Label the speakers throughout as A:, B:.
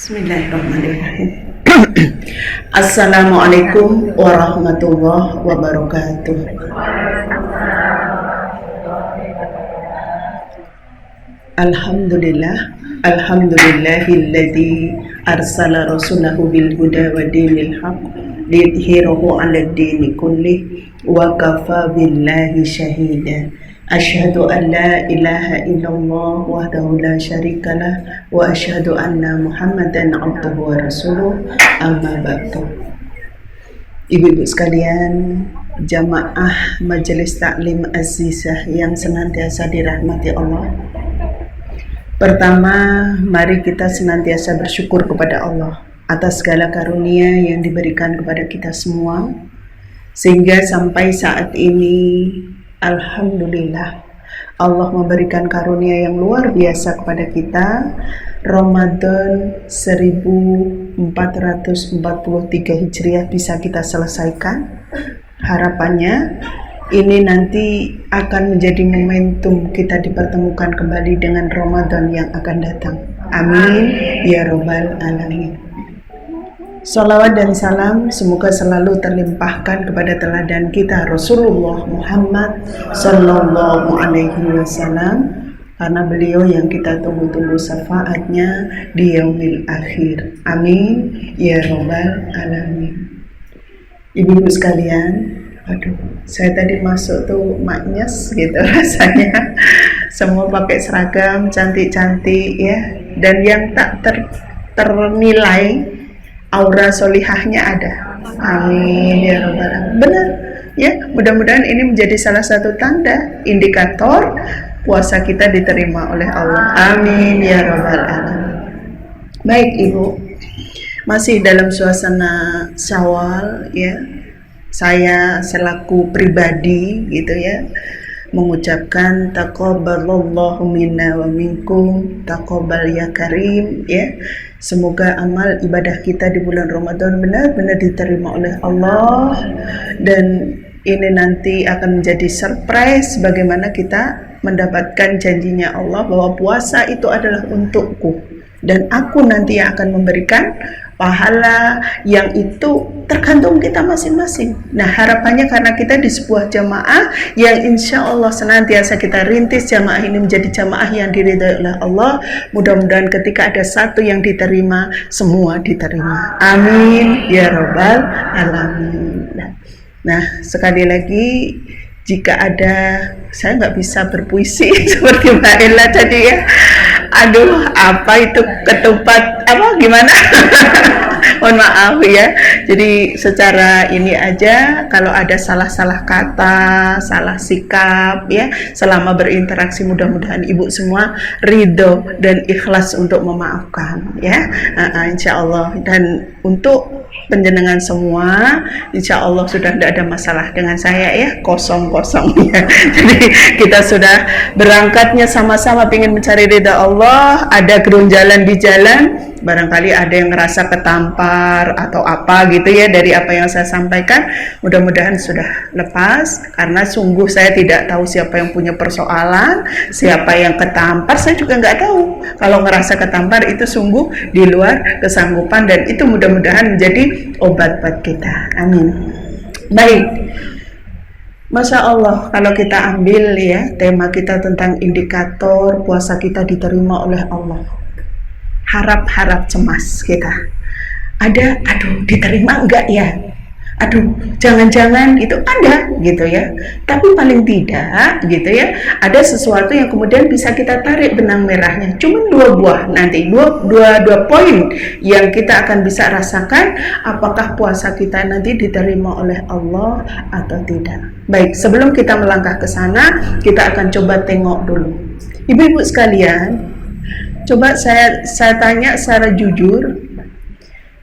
A: Bismillahirrahmanirrahim. Assalamualaikum warahmatullahi wabarakatuh. Alhamdulillahilladzi arsala rasulahu bil huda wa dinil haqq liyudhhirahu 'alad dini kullih wa kafa billahi shahida. Asyhadu an la ilaha illallah wahdahu la syarikalah wa asyhadu anna Muhammadan abduhu wa rasuluh, amma ba'du. Ibu-ibu sekalian, jamaah Majelis Taklim Azizah yang senantiasa dirahmati Allah. Pertama, mari kita senantiasa bersyukur kepada Allah atas segala karunia yang diberikan kepada kita semua, sehingga sampai saat ini alhamdulillah Allah memberikan karunia yang luar biasa kepada kita. Ramadan 1443 Hijriah bisa kita selesaikan. Harapannya ini nanti akan menjadi momentum kita dipertemukan kembali dengan Ramadan yang akan datang. Amin ya robbal alamin. Salawat dan salam semoga selalu terlimpahkan kepada teladan kita Rasulullah Muhammad Sallallahu Alaihi Wasallam, karena beliau yang kita tunggu-tunggu syafaatnya di yaumil akhir. Amin ya robbal alamin. Ibu-ibu sekalian, aduh, saya tadi masuk tuh maknyes gitu rasanya. Semua pakai seragam cantik-cantik ya, dan yang tak ternilai aura solihahnya ada. Amin ya robbal alamin. Benar ya, mudah-mudahan ini menjadi salah satu tanda indikator puasa kita diterima oleh Allah. Amin ya robbal alamin. Baik ibu, masih dalam suasana Syawal ya, saya selaku pribadi gitu ya mengucapkan taqabbalallahu minna wa minkum, taqabbal ya karim ya. Semoga amal ibadah kita di bulan Ramadan benar-benar diterima oleh Allah, dan ini nanti akan menjadi surprise bagaimana kita mendapatkan janjinya Allah bahwa puasa itu adalah untukku dan aku nanti yang akan memberikan pahala, yang itu tergantung kita masing-masing. Nah, harapannya karena kita di sebuah jamaah yang insya Allah senantiasa kita rintis jamaah ini menjadi jamaah yang diridhai oleh Allah. Mudah-mudahan ketika ada satu yang diterima, semua diterima. Amin ya robbal alamin. Nah, sekali lagi, jika ada, saya nggak bisa berpuisi seperti Mbak Ella tadi ya. Aduh, apa itu ketupat, apa gimana? Mohon maaf ya. Jadi secara ini aja, kalau ada salah-salah kata, salah sikap ya, selama berinteraksi mudah-mudahan ibu semua ridho dan ikhlas untuk memaafkan ya. Insya Allah. Dan untuk penjenengan semua, insya Allah sudah tidak ada masalah dengan saya ya, kosong-kosong ya. Jadi kita sudah berangkatnya sama-sama ingin mencari ridha Allah. Ada gerunjalan di jalan, barangkali ada yang ngerasa ketampar atau apa gitu ya dari apa yang saya sampaikan. Mudah-mudahan sudah lepas, karena sungguh saya tidak tahu siapa yang punya persoalan, siapa yang ketampar, saya juga nggak tahu. Kalau ngerasa ketampar itu sungguh di luar kesanggupan, dan itu mudah-mudahan menjadi obat buat kita. Amin. Baik, Masya Allah, kalau kita ambil ya tema kita tentang indikator puasa kita diterima oleh Allah, harap-harap cemas kita ada, aduh diterima enggak ya, aduh jangan-jangan itu ada gitu ya. Tapi paling tidak gitu ya, ada sesuatu yang kemudian bisa kita tarik benang merahnya. Cuman dua buah nanti, dua poin yang kita akan bisa rasakan apakah puasa kita nanti diterima oleh Allah atau tidak. Baik, sebelum kita melangkah ke sana, kita akan coba tengok dulu. Ibu-ibu sekalian, coba saya tanya secara jujur,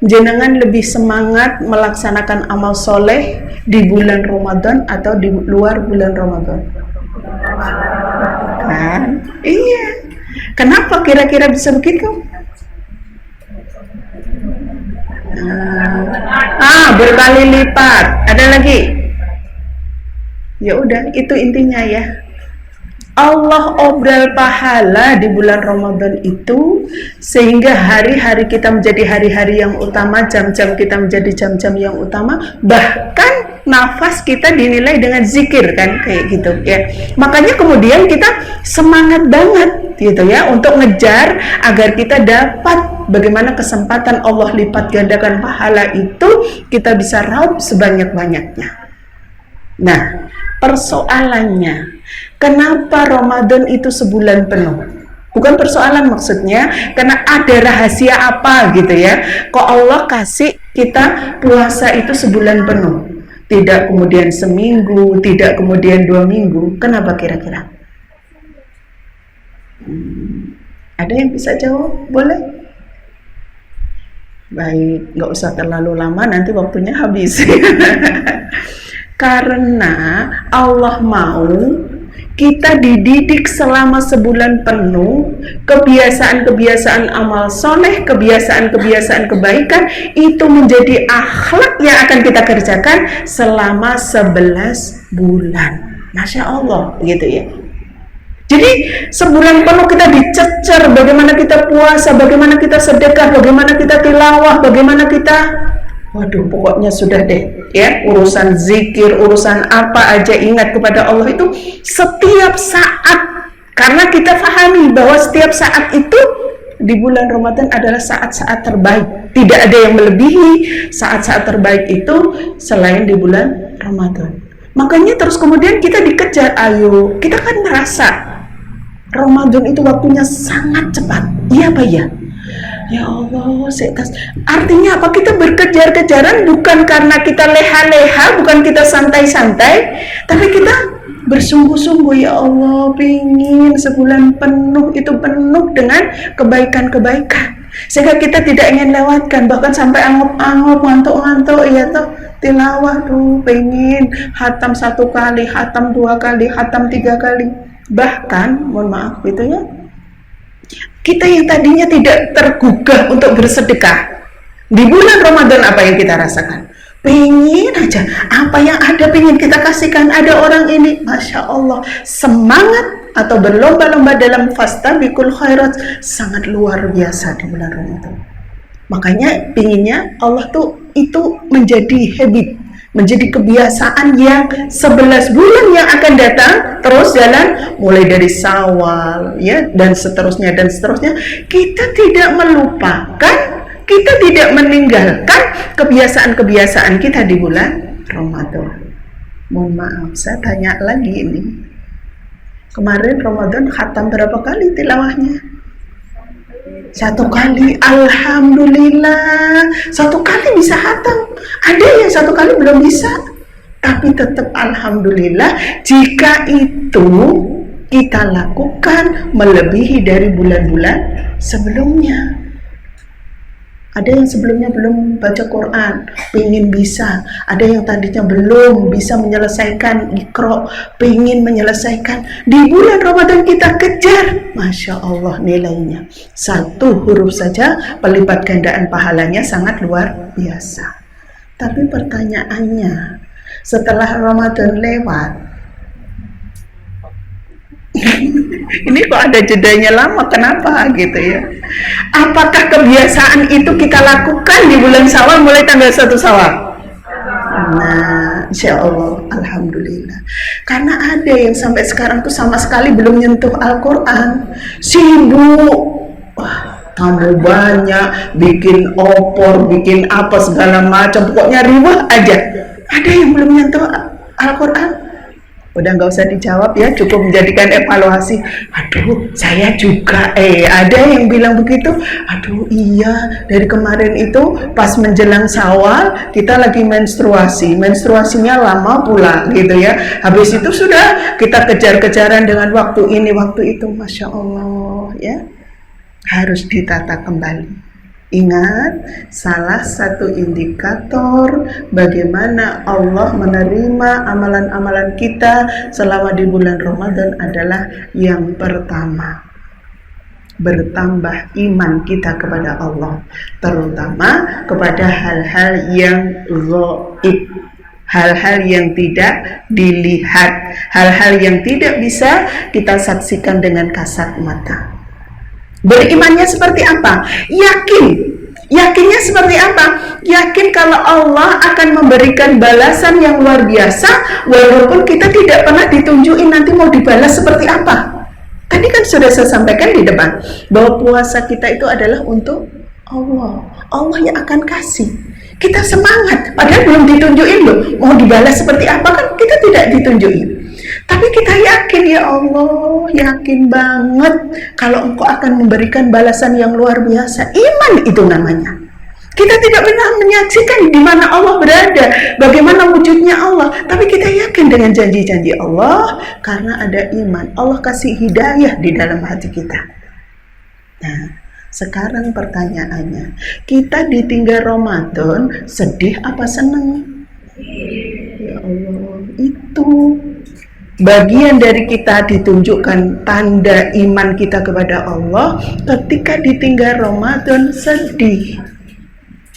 A: jenengan lebih semangat melaksanakan amal soleh di bulan Ramadan atau di luar bulan Ramadan? Kan? Iya. Kenapa kira-kira bisa begitu? Berkali lipat. Ada lagi? Ya udah, itu intinya ya. Allah obral pahala di bulan Ramadan itu, sehingga hari-hari kita menjadi hari-hari yang utama, jam-jam kita menjadi jam-jam yang utama, bahkan nafas kita dinilai dengan zikir kan, kayak gitu ya. Makanya kemudian kita semangat banget gitu ya untuk ngejar agar kita dapat bagaimana kesempatan Allah lipat gandakan pahala itu kita bisa raup sebanyak-banyaknya. Nah, persoalannya, kenapa Ramadan itu sebulan penuh? Bukan persoalan maksudnya, karena ada rahasia apa gitu ya. Kok Allah kasih kita puasa itu sebulan penuh? Tidak kemudian seminggu, tidak kemudian 2 minggu. Kenapa kira-kira? Ada yang bisa jawab? Boleh? Baik, nggak usah terlalu lama, nanti waktunya habis. Karena Allah mau kita dididik selama sebulan penuh, kebiasaan-kebiasaan amal soleh, kebiasaan-kebiasaan kebaikan itu menjadi akhlak yang akan kita kerjakan selama 11 bulan. Masya Allah, gitu ya. Jadi sebulan penuh kita dicecer bagaimana kita puasa, bagaimana kita sedekah, bagaimana kita tilawah, bagaimana kita, waduh, pokoknya sudah deh ya, urusan zikir, urusan apa aja ingat kepada Allah itu setiap saat. Karena kita pahami bahwa setiap saat itu di bulan Ramadan adalah saat-saat terbaik. Tidak ada yang melebihi saat-saat terbaik itu selain di bulan Ramadan. Makanya terus kemudian kita dikejar, ayo, kita kan merasa Ramadan itu waktunya sangat cepat. Iya Pak ya? Ya Allah, artinya apa? Kita berkejar-kejaran bukan karena kita leha-leha, bukan kita santai-santai, tapi kita bersungguh-sungguh, ya Allah, pingin sebulan penuh itu penuh dengan kebaikan-kebaikan, sehingga kita tidak ingin lewatkan, bahkan sampai anggap-anggap, ngantuk-ngantuk, ya toh, tilawah tuh, pengen hatam 1 kali, hatam 2 kali, hatam 3 kali, bahkan, mohon maaf gitu ya, kita yang tadinya tidak tergugah untuk bersedekah di bulan Ramadan, apa yang kita rasakan? Pengen aja, apa yang ada pengen kita kasihkan. Ada orang ini, Masya Allah, semangat atau berlomba-lomba dalam fastabiqul khairat sangat luar biasa di bulan Ramadan. Makanya pinginnya Allah tuh itu menjadi habit, menjadi kebiasaan yang 11 bulan yang akan datang terus jalan, mulai dari Syawal ya, dan seterusnya kita tidak melupakan, kita tidak meninggalkan kebiasaan-kebiasaan kita di bulan Ramadan. Mohon maaf, saya tanya lagi ini, kemarin Ramadan khatam berapa kali tilawahnya? 1 kali, alhamdulillah, 1 kali bisa khatam. Ada yang 1 kali belum bisa, tapi tetap alhamdulillah jika itu kita lakukan melebihi dari bulan-bulan sebelumnya. Ada yang sebelumnya belum baca Quran, pengen bisa. Ada yang tadinya belum bisa menyelesaikan Iqra, pengen menyelesaikan. Di bulan Ramadan kita kejar, Masya Allah nilainya. 1 huruf saja pelipat gandaan pahalanya sangat luar biasa. Tapi pertanyaannya, setelah Ramadan lewat, ini kok ada jedanya lama, kenapa gitu ya? Apakah kebiasaan itu kita lakukan di bulan Syawal mulai tanggal 1 Syawal? Nah, Insya Allah, alhamdulillah. Karena ada yang sampai sekarang tuh sama sekali belum nyentuh Al-Quran, sibuk, wah, tamu banyak, bikin opor, bikin apa segala macam, pokoknya riwah aja. Ada yang belum nyentuh Al-Quran. Udah nggak usah dijawab ya, cukup menjadikan evaluasi. Aduh, saya juga ada yang bilang begitu. Aduh iya, dari kemarin itu pas menjelang Syawal kita lagi menstruasinya lama pula gitu ya. Habis itu sudah kita kejar-kejaran dengan waktu ini waktu itu. Masya Allah ya, harus ditata kembali. Ingat, salah satu indikator bagaimana Allah menerima amalan-amalan kita selama di bulan Ramadan adalah yang pertama, bertambah iman kita kepada Allah, terutama kepada hal-hal yang gaib. hal-hal yang tidak dilihat, hal-hal yang tidak bisa kita saksikan dengan kasat mata. Berimannya seperti apa? Yakinnya seperti apa? Yakin kalau Allah akan memberikan balasan yang luar biasa, walaupun kita tidak pernah ditunjukin nanti mau dibalas seperti apa. Tadi kan sudah saya sampaikan di depan bahwa puasa kita itu adalah untuk Allah. Allah yang akan kasih. Kita semangat, padahal belum ditunjukin loh mau dibalas seperti apa, kan kita tidak ditunjukin. Tapi kita yakin, ya Allah, yakin banget kalau Engkau akan memberikan balasan yang luar biasa. Iman itu namanya. Kita tidak pernah menyaksikan di mana Allah berada, bagaimana wujudnya Allah, tapi kita yakin dengan janji-janji Allah karena ada iman. Allah kasih hidayah di dalam hati kita. Nah, sekarang pertanyaannya, kita ditinggal Ramadan, sedih apa seneng? Ya Allah, itu bagian dari kita ditunjukkan tanda iman kita kepada Allah. Ketika ditinggal Ramadan sedih.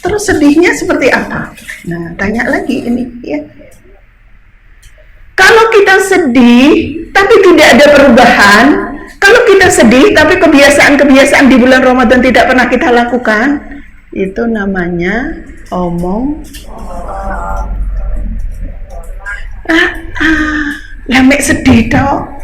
A: Terus sedihnya seperti apa? Nah, tanya lagi ini ya. Kalau kita sedih tapi tidak ada perubahan, kalau kita sedih tapi kebiasaan-kebiasaan di bulan Ramadan tidak pernah kita lakukan, itu namanya omong. Lamek sedih dong.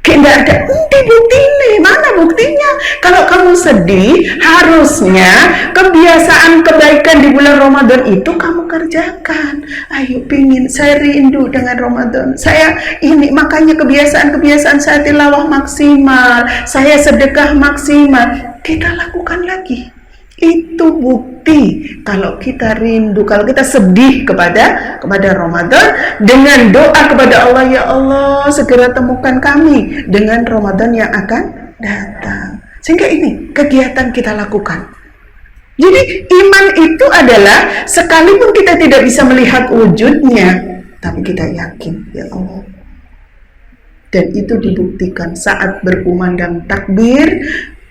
A: Tidak ada bukti nih, mana buktinya? Kalau kamu sedih, harusnya kebiasaan kebaikan di bulan Ramadan itu kamu kerjakan. Ayo, saya rindu dengan Ramadan. Saya ini, makanya kebiasaan-kebiasaan saya tilawah maksimal, saya sedekah maksimal. Kita lakukan lagi. Itu bukti kalau kita rindu, kalau kita sedih kepada Ramadan, dengan doa kepada Allah, ya Allah segera temukan kami dengan Ramadan yang akan datang. Sehingga ini kegiatan kita lakukan. Jadi iman itu adalah sekalipun kita tidak bisa melihat wujudnya, tapi kita yakin, ya Allah. Dan itu dibuktikan saat berkumandang takbir,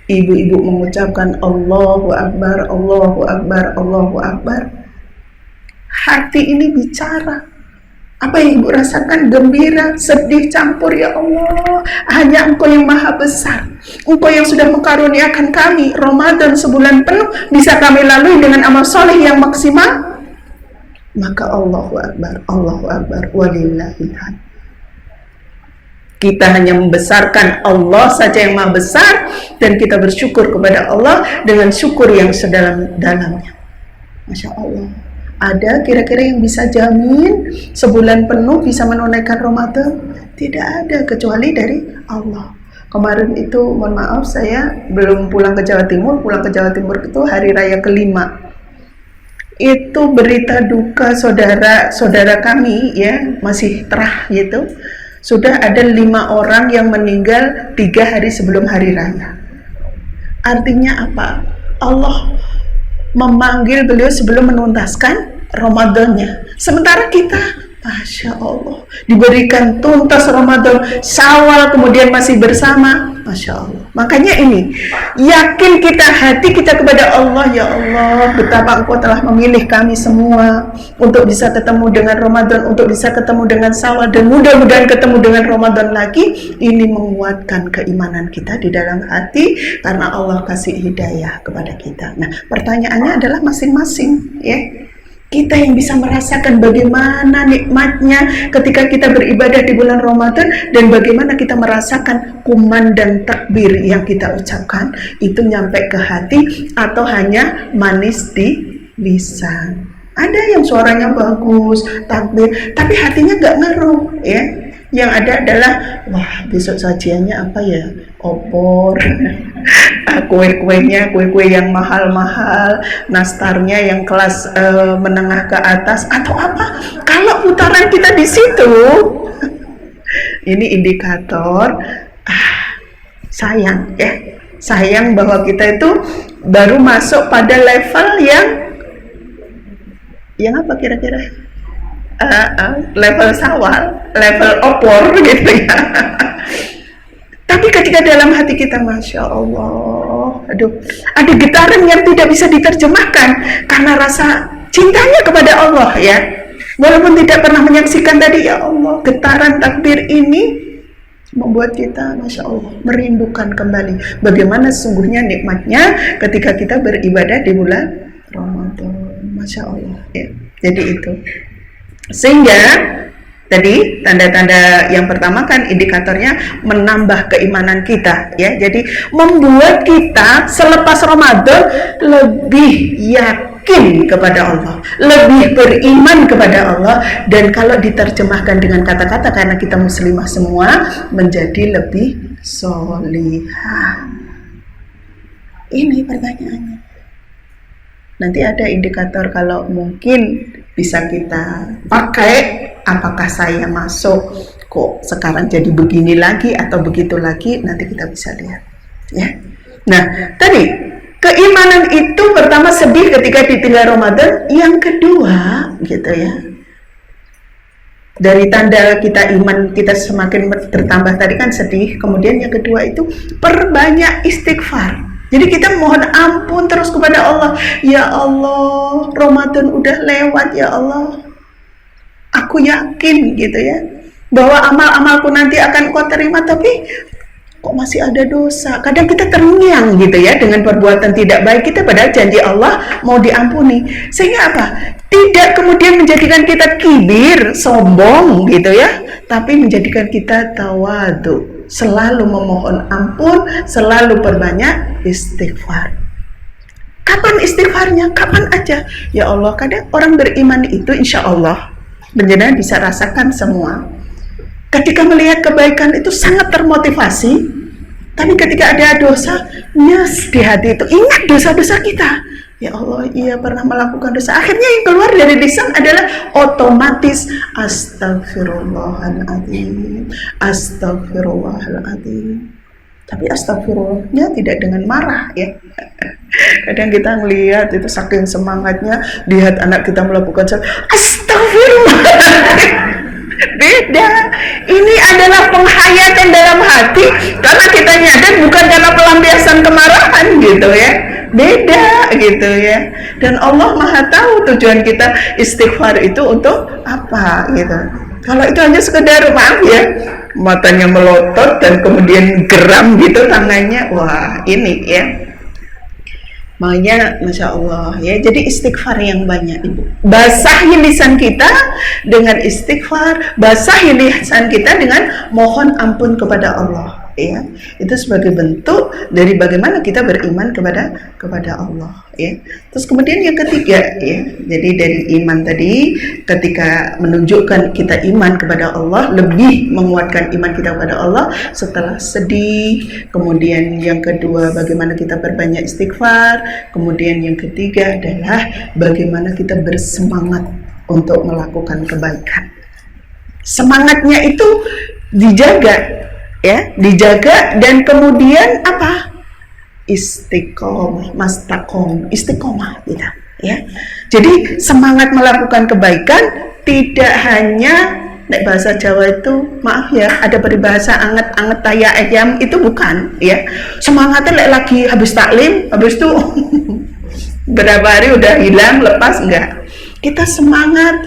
A: ibu-ibu mengucapkan Allahu Akbar, Allahu Akbar, Allahu Akbar. Hati ini bicara. Apa yang ibu rasakan? Gembira, sedih, campur, ya Allah. Hanya Engkau yang maha besar. Engkau yang sudah mengkaruniakan kami Ramadan sebulan penuh bisa kami lalui dengan amal soleh yang maksimal. Maka Allahu Akbar, walillahil hamd. Kita hanya membesarkan Allah saja yang maha besar, dan kita bersyukur kepada Allah dengan syukur yang sedalam-dalamnya. Masya Allah. Ada kira-kira yang bisa jamin sebulan penuh bisa menunaikan Ramadan? Tidak ada, kecuali dari Allah. Kemarin itu, mohon maaf, saya belum pulang ke Jawa Timur. Pulang ke Jawa Timur itu hari raya kelima. Itu berita duka saudara kami, ya, masih terah gitu. Sudah ada 5 orang yang meninggal 3 hari sebelum hari raya. Artinya apa? Allah memanggil beliau sebelum menuntaskan Ramadannya. Sementara kita, Masya Allah, diberikan tuntas Ramadan, Syawal kemudian masih bersama. Masya Allah. Makanya ini, yakin kita, hati kita kepada Allah, ya Allah, betapa Engkau telah memilih kami semua untuk bisa ketemu dengan Ramadan, untuk bisa ketemu dengan Syawal, dan mudah-mudahan ketemu dengan Ramadan lagi. Ini menguatkan keimanan kita di dalam hati, karena Allah kasih hidayah kepada kita. Nah, pertanyaannya adalah masing-masing, ya. Kita yang bisa merasakan bagaimana nikmatnya ketika kita beribadah di bulan Ramadan, dan bagaimana kita merasakan kumandang takbir yang kita ucapkan itu nyampe ke hati atau hanya manis di lisan. Ada yang suaranya bagus, takbir, tapi hatinya gak ngeruh, ya. Yang ada adalah, wah, besok sajiannya apa ya? Opor, kue-kuenya, kue-kue yang mahal-mahal, nastarnya yang kelas menengah ke atas, atau apa? Kalau putaran kita di situ, ini indikator sayang, ya, sayang bahwa kita itu baru masuk pada level yang apa kira-kira? Level Syawal, level opor gitu ya. Tapi ketika dalam hati kita, Masya Allah, aduh, ada getaran yang tidak bisa diterjemahkan karena rasa cintanya kepada Allah, ya. Walaupun tidak pernah menyaksikan tadi, ya Allah, getaran takbir ini membuat kita, Masya Allah, merindukan kembali bagaimana sesungguhnya nikmatnya ketika kita beribadah di bulan Ramadan. Masya Allah, ya. Jadi itu. Sehingga tadi tanda-tanda yang pertama kan indikatornya menambah keimanan kita, ya. Jadi membuat kita selepas Ramadan lebih yakin kepada Allah, lebih beriman kepada Allah, dan kalau diterjemahkan dengan kata-kata karena kita muslimah semua, menjadi lebih solihah. Ini pertanyaannya. Nanti ada indikator kalau mungkin bisa kita pakai, apakah saya masuk kok sekarang jadi begini lagi atau begitu lagi, nanti kita bisa lihat, ya. Nah, tadi keimanan itu pertama sedih ketika ditinggal Ramadan, yang kedua gitu ya, dari tanda kita iman kita semakin bertambah tadi kan sedih, kemudian yang kedua itu perbanyak istighfar. Jadi kita mohon ampun terus kepada Allah. Ya Allah, Ramadan udah lewat, ya Allah, aku yakin gitu ya bahwa amal-amalku nanti akan Kau terima, tapi kok masih ada dosa. Kadang kita terngiang gitu ya dengan perbuatan tidak baik kita, padahal janji Allah mau diampuni. Sehingga apa? Tidak kemudian menjadikan kita kibir, sombong gitu ya, tapi menjadikan kita tawadu, selalu memohon ampun, selalu perbanyak istighfar. Kapan istighfarnya? Kapan aja. Ya Allah, kadang orang beriman itu insya Allah benar bisa rasakan semua. Ketika melihat kebaikan itu sangat termotivasi, tapi ketika ada dosa, nyes di hati itu, ingat dosa-dosa kita. Ya Allah, iya pernah melakukan dosa. Akhirnya yang keluar dari lisan adalah otomatis astagfirullahaladzim, astagfirullahaladzim. Tapi astagfirullahnya tidak dengan marah ya. Kadang kita ngelihat itu saking semangatnya, lihat anak kita melakukan salah, astagfirullahaladzim. Beda. Ini adalah penghayatan dalam hati karena kita nyadar bukan karena pelampiasan kemarahan gitu ya. Beda gitu ya. Dan Allah Maha tahu tujuan kita istighfar itu untuk apa gitu. Kalau itu hanya sekedar maaf ya, matanya melotot dan kemudian geram gitu tangannya, wah ini ya. Makanya Masya Allah ya, jadi istighfar yang banyak Ibu. Basahi lisan kita dengan istighfar, basahi lisan kita dengan mohon ampun kepada Allah ya. Itu sebagai bentuk dari bagaimana kita beriman kepada Allah ya. Terus kemudian yang ketiga ya, jadi dari iman tadi, ketika menunjukkan kita iman kepada Allah, lebih menguatkan iman kita kepada Allah setelah sedih. Kemudian yang kedua, bagaimana kita berbanyak istighfar. Kemudian yang ketiga adalah bagaimana kita bersemangat untuk melakukan kebaikan. Semangatnya itu dijaga ya, dijaga, dan kemudian apa? Istiqomah, istiqomah kita ya. Jadi semangat melakukan kebaikan tidak hanya, nek bahasa Jawa itu maaf ya, ada peribahasa anget-anget taya ayam, itu bukan ya. Semangatnya lagi habis taklim, habis itu berapa hari udah hilang, lepas, enggak. Kita semangat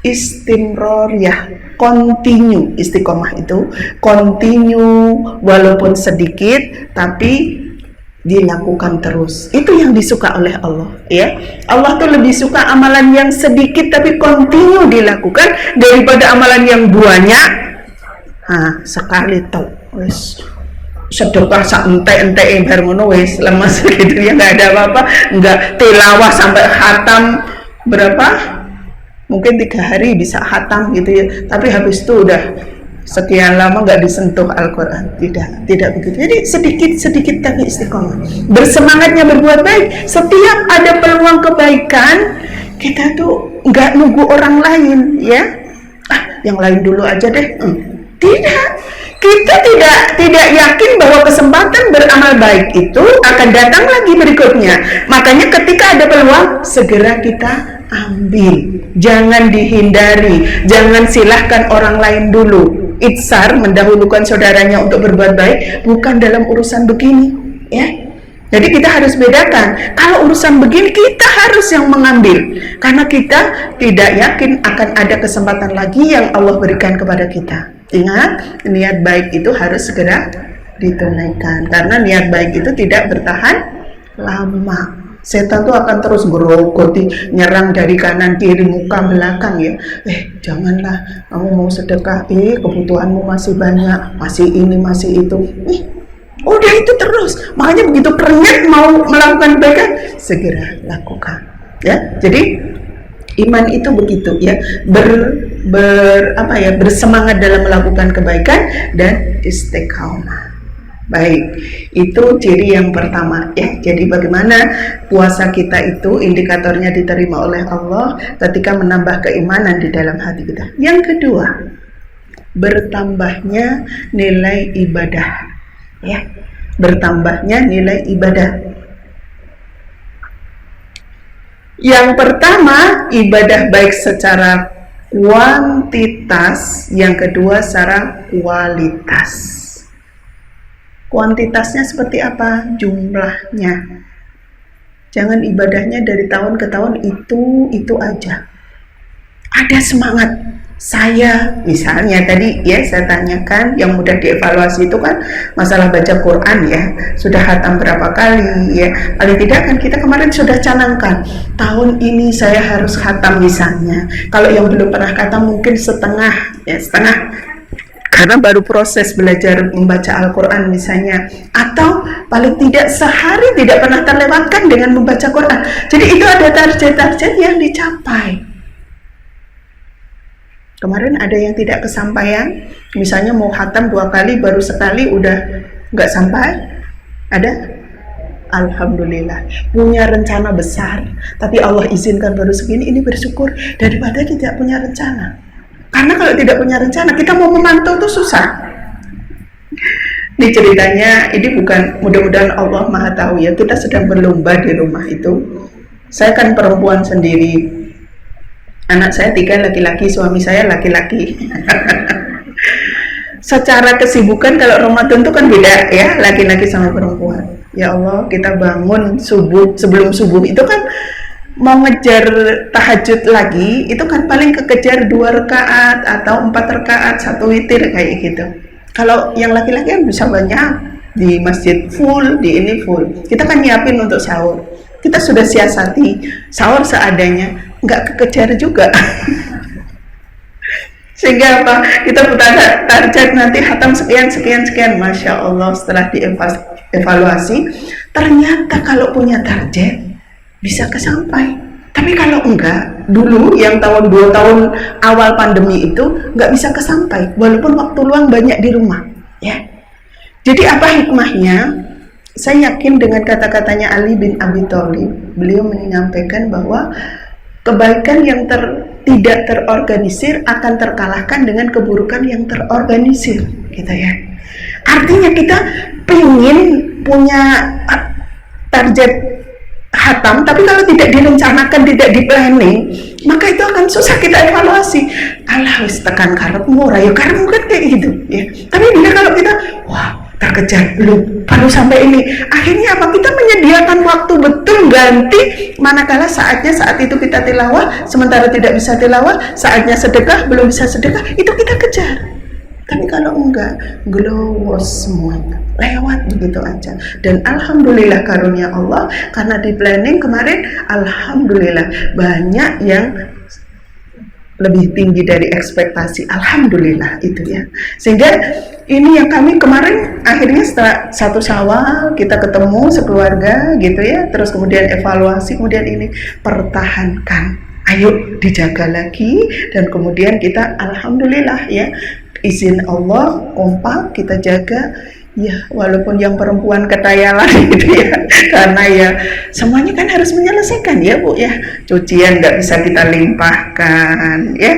A: istimror ya, continue. Istiqomah itu continue, walaupun sedikit tapi dilakukan terus. Itu yang disuka oleh Allah ya. Allah tuh lebih suka amalan yang sedikit tapi continue dilakukan daripada amalan yang banyak sekali tau wis sedekah sak entek-entek bar ngono wis lemes gitu ya, nggak ada apa-apa, nggak tilawah sampai khatam berapa, mungkin 3 hari bisa khatam gitu ya, tapi habis itu udah sekian lama nggak disentuh Al-Quran. Tidak begitu. Jadi sedikit tapi istiqomah, bersemangatnya berbuat baik. Setiap ada peluang kebaikan, kita tuh nggak nunggu orang lain ya, yang lain dulu aja deh. Tidak, kita tidak yakin bahwa kesempatan beramal baik itu akan datang lagi berikutnya. Makanya ketika ada peluang, segera kita ambil, jangan dihindari, jangan silahkan orang lain dulu. Itsar, mendahulukan saudaranya untuk berbuat baik, bukan dalam urusan begini ya. Jadi kita harus bedakan, kalau urusan begini kita harus yang mengambil, karena kita tidak yakin akan ada kesempatan lagi yang Allah berikan kepada kita. Ingat, niat baik itu harus segera ditunaikan, karena niat baik itu tidak bertahan lama. Setan tuh akan terus gerogoti, nyerang dari kanan, kiri, muka, belakang ya. Janganlah, kamu mau sedekah, kebutuhanmu masih banyak, masih ini, masih itu. Udah itu terus, makanya begitu kerenyet mau melakukan kebaikan, segera lakukan. Ya, jadi iman itu begitu ya, bersemangat dalam melakukan kebaikan dan istiqomah. Baik, itu ciri yang pertama ya. Jadi bagaimana puasa kita itu indikatornya diterima oleh Allah ketika menambah keimanan di dalam hati kita. Yang kedua, bertambahnya nilai ibadah ya, bertambahnya nilai ibadah. Yang pertama, ibadah baik secara kuantitas, yang kedua secara kualitas. Kuantitasnya seperti apa? Jumlahnya. Jangan ibadahnya dari tahun ke tahun itu aja. Ada semangat. Saya misalnya tadi ya saya tanyakan, yang mudah dievaluasi itu kan masalah baca Quran ya, sudah khatam berapa kali ya, paling tidak kan kita kemarin sudah canangkan tahun ini saya harus khatam misalnya. Kalau yang belum pernah khatam mungkin setengah karena baru proses belajar membaca Al-Quran misalnya, atau paling tidak sehari tidak pernah terlewatkan dengan membaca Quran. Jadi itu ada target-target yang dicapai. Kemarin ada yang tidak kesampaian, misalnya mau khatam 2 kali, baru sekali udah nggak sampai. Ada? Alhamdulillah. Punya rencana besar, tapi Allah izinkan baru segini, ini bersyukur daripada tidak punya rencana. Karena kalau tidak punya rencana, kita mau memantau tuh susah. Ini ceritanya, ini bukan, mudah-mudahan Allah Maha Tahu ya, kita sedang berlomba di rumah itu. Saya kan perempuan sendiri, anak saya 3 laki-laki, suami saya laki-laki. Secara kesibukan kalau Ramadan itu kan beda ya, laki-laki sama perempuan. Ya Allah, kita bangun subuh, sebelum subuh itu kan mau ngejar tahajud lagi, itu kan paling kekejar 2 rakaat atau 4 rakaat, 1 witir kayak gitu. Kalau yang laki-laki kan bisa banyak, di masjid full, di ini full. Kita kan nyiapin untuk sahur. Kita sudah siasati sahur seadanya, nggak kekejar juga. Sehingga apa? Kita putar target nanti khatam sekian. Masya Allah, setelah dievaluasi, ternyata kalau punya target bisa kesampai. Tapi kalau enggak, dulu yang tahun 2 tahun awal pandemi itu nggak bisa kesampai, walaupun waktu luang banyak di rumah ya. Jadi apa hikmahnya? Saya yakin dengan kata-katanya Ali bin Abi Thalib, beliau menyampaikan bahwa kebaikan yang tidak terorganisir akan terkalahkan dengan keburukan yang terorganisir gitu ya. Artinya kita pengen punya target khatam, tapi kalau tidak direncanakan, tidak di planning, maka itu akan susah kita evaluasi. Alah wis tekan karepmu rayo karepmu kan kayak gitu ya. Tapi bila kalau kita terkejar belum baru sampai ini, akhirnya apa? Kita menyediakan waktu betul ganti, manakala saat itu kita tilawah, sementara tidak bisa tilawah, saatnya sedekah belum bisa sedekah, itu kita kejar. Tapi kalau enggak, glowos semuanya, lewat begitu aja. Dan alhamdulillah karunia Allah, karena di planning kemarin, alhamdulillah banyak yang lebih tinggi dari ekspektasi, alhamdulillah itu ya. Sehingga ini yang kami kemarin akhirnya setelah 1 Syawal kita ketemu sekeluarga gitu ya, terus kemudian evaluasi, kemudian ini pertahankan, ayo dijaga lagi, dan kemudian kita alhamdulillah ya, izin Allah kompak kita jaga ya, walaupun yang perempuan ketayalan gitu ya, karena ya semuanya kan harus menyelesaikan ya Bu ya, cucian nggak bisa kita limpahkan ya,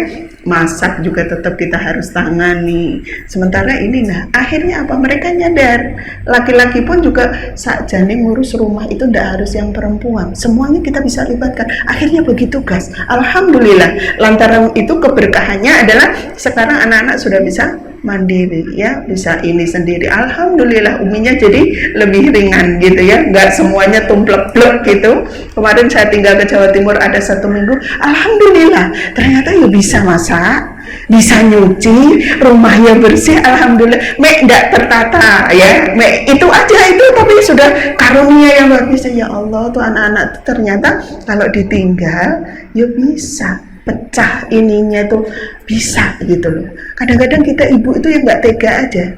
A: masak juga tetap kita harus tangani. Sementara ini akhirnya apa, mereka nyadar, laki-laki pun juga sakjane ngurus rumah itu ndak harus yang perempuan, semuanya kita bisa libatkan, akhirnya begitu guys. Alhamdulillah, lantaran itu keberkahannya adalah sekarang anak-anak sudah bisa mandiri ya, bisa ini sendiri. Alhamdulillah uminya jadi lebih ringan gitu ya, nggak semuanya tumplek-plek gitu. Kemarin saya tinggal ke Jawa Timur ada 1 minggu, alhamdulillah ternyata ya bisa masak, bisa nyuci, rumahnya bersih, alhamdulillah. Mek nggak tertata ya, mek itu aja itu, tapi sudah karunia yang luar biasa. Ya Allah, tuh anak-anak tuh ternyata kalau ditinggal ya bisa pecah ininya tuh, bisa gitu loh. Kadang-kadang kita ibu itu yang nggak tega aja,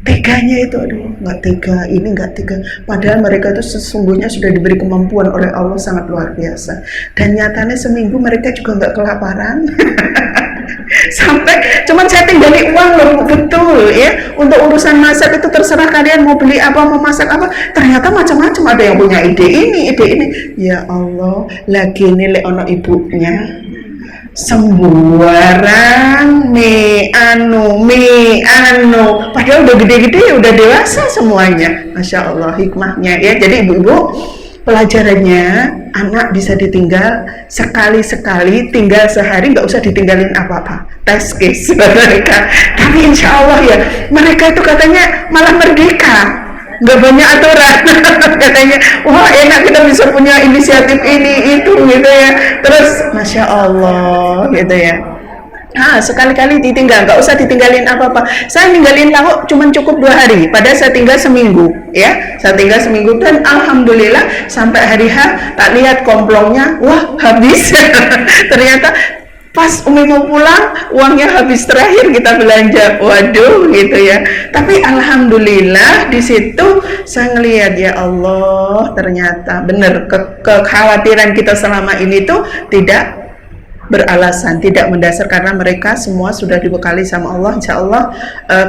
A: teganya itu aduh nggak tega, ini nggak tega, padahal mereka itu sesungguhnya sudah diberi kemampuan oleh Allah sangat luar biasa, dan nyatanya seminggu mereka juga nggak kelaparan. Sampai cuman saya tinggali uang loh, betul ya, untuk urusan masak itu terserah kalian mau beli apa, mau masak apa, ternyata macam-macam, ada yang punya ide ini. Ya Allah, lagi nilai ono ibunya sembarang mie anu, padahal udah gede-gede, udah dewasa semuanya. Masya Allah hikmahnya ya. Jadi ibu-ibu, pelajarannya anak bisa ditinggal sekali-sekali, tinggal sehari nggak usah ditinggalin apa-apa, test case mereka. Tapi insya Allah ya, mereka itu katanya malah merdeka, nggak banyak aturan. Katanya wah enak kita bisa punya inisiatif ini itu gitu ya. Terus Masya Allah gitu ya. Sekali-kali ditinggal, nggak usah ditinggalin apa-apa. Saya ninggalin lauk cuman cukup 2 hari, padahal saya tinggal seminggu ya. Saya tinggal seminggu dan alhamdulillah sampai hari H tak lihat komplongnya, wah habis. Ternyata pas Umi mau pulang uangnya habis, terakhir kita belanja, waduh gitu ya. Tapi alhamdulillah di situ saya ngelihat ya Allah, ternyata benar kekhawatiran kita selama ini tuh tidak beralasan, tidak mendasar, karena mereka semua sudah dibekali sama Allah. Insya Allah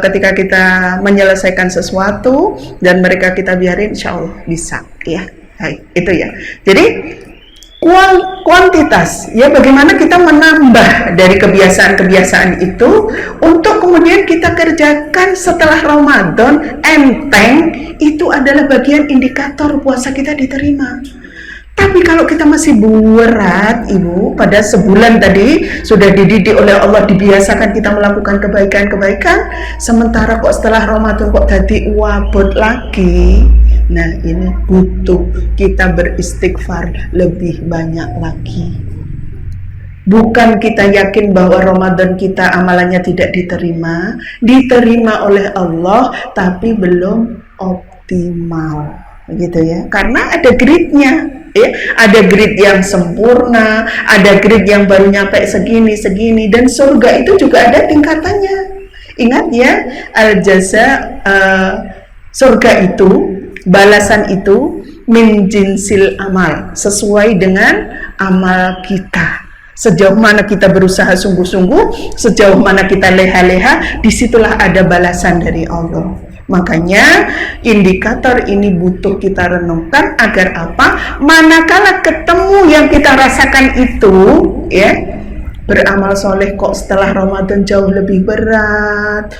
A: ketika kita menyelesaikan sesuatu dan mereka kita biarin, insya Allah bisa ya. Hai, itu ya. Jadi kuantitas ya, bagaimana kita menambah dari kebiasaan-kebiasaan itu untuk kemudian kita kerjakan setelah Ramadan, enteng, itu adalah bagian indikator puasa kita diterima. Tapi kalau kita masih berat, ibu, pada sebulan tadi sudah dididik oleh Allah, dibiasakan kita melakukan kebaikan-kebaikan, sementara kok setelah Ramadan kok jadi wabot lagi. Nah ini butuh kita beristighfar lebih banyak lagi. Bukan kita yakin bahwa Ramadan kita amalannya tidak diterima, diterima oleh Allah, tapi belum optimal, gitu ya. Karena ada gridnya. Ya, ada grid yang sempurna, ada grid yang baru nyampe segini, dan surga itu juga ada tingkatannya. Ingat ya, al-jaza, surga itu, balasan itu min jinsil amal, sesuai dengan amal kita. Sejauh mana kita berusaha sungguh-sungguh, sejauh mana kita leha-leha, disitulah ada balasan dari Allah. Makanya indikator ini butuh kita renungkan agar apa? Manakala ketemu yang kita rasakan itu, ya, beramal soleh kok setelah Ramadan jauh lebih berat,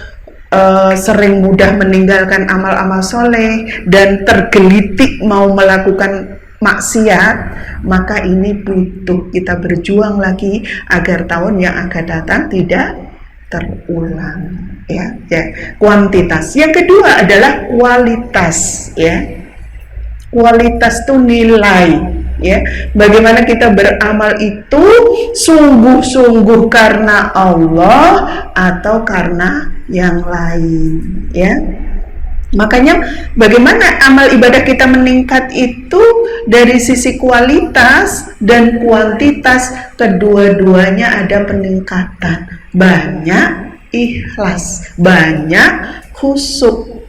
A: sering mudah meninggalkan amal-amal soleh dan tergelitik mau melakukan maksiat, maka ini butuh kita berjuang lagi agar tahun yang akan datang tidak terulang. Ya, kuantitas. Yang kedua adalah kualitas, ya. Kualitas itu nilai, ya. Bagaimana kita beramal itu sungguh-sungguh karena Allah atau karena yang lain, ya. Makanya bagaimana amal ibadah kita meningkat itu dari sisi kualitas dan kuantitas, kedua-duanya ada peningkatan. Banyak ikhlas, banyak khusyuk.